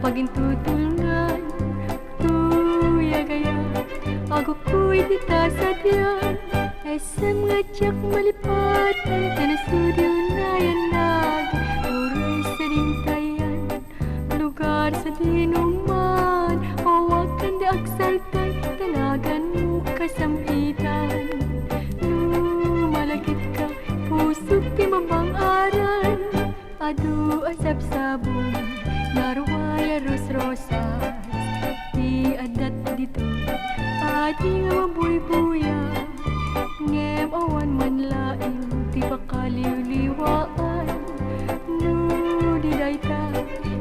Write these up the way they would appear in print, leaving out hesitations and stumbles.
pagintutulngan tuya gaya aku ko'y di tasadyan SM ngajak malipatan tanah studio na yanag oray sa dintayan lugar sa dinuman hawakan di aksartay tanagan mo kasampitan lumalagit ka pusok di mabang-aran adu asap sabong narwaya ros-rosas di adat dito adi nga mabuy-buya ngem awan man lain di pakaliw-liwaan no di dayta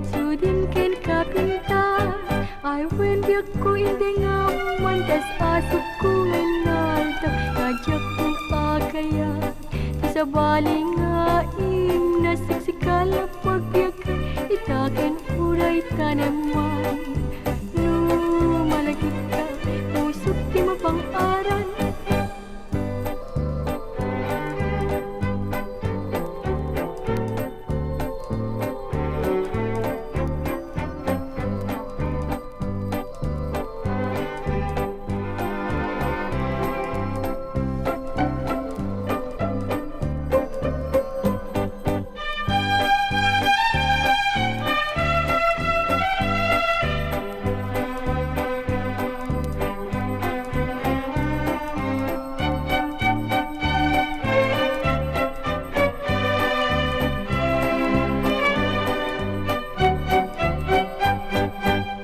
sudin ken kapinta I win biyak ko hindi nga mantas asok ko ngalta ngajak kong agaya sa baling nga im nasiksikala pagbiyak itakan uray tanaman no malagit ka pusok di mapang-aran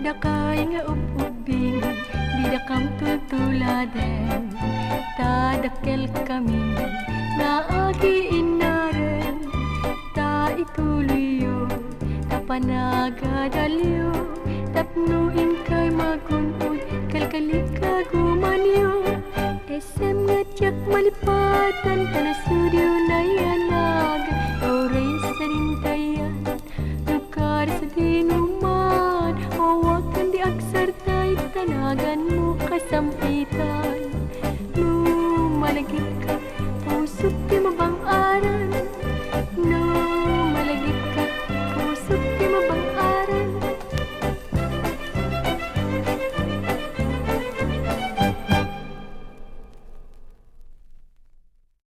dakay nga upubing di dakam tutuladen tadakel kami naagi inaren ta ituloyo ta panagadalyo tapnuin kay magunod kalkalika gumanyo SM ngajak malipatan tanah studio na yanag oray sa dintayan lugar sa dinuman hawakan di aksartay tanagan mo kasampitan lumalagit ka pusok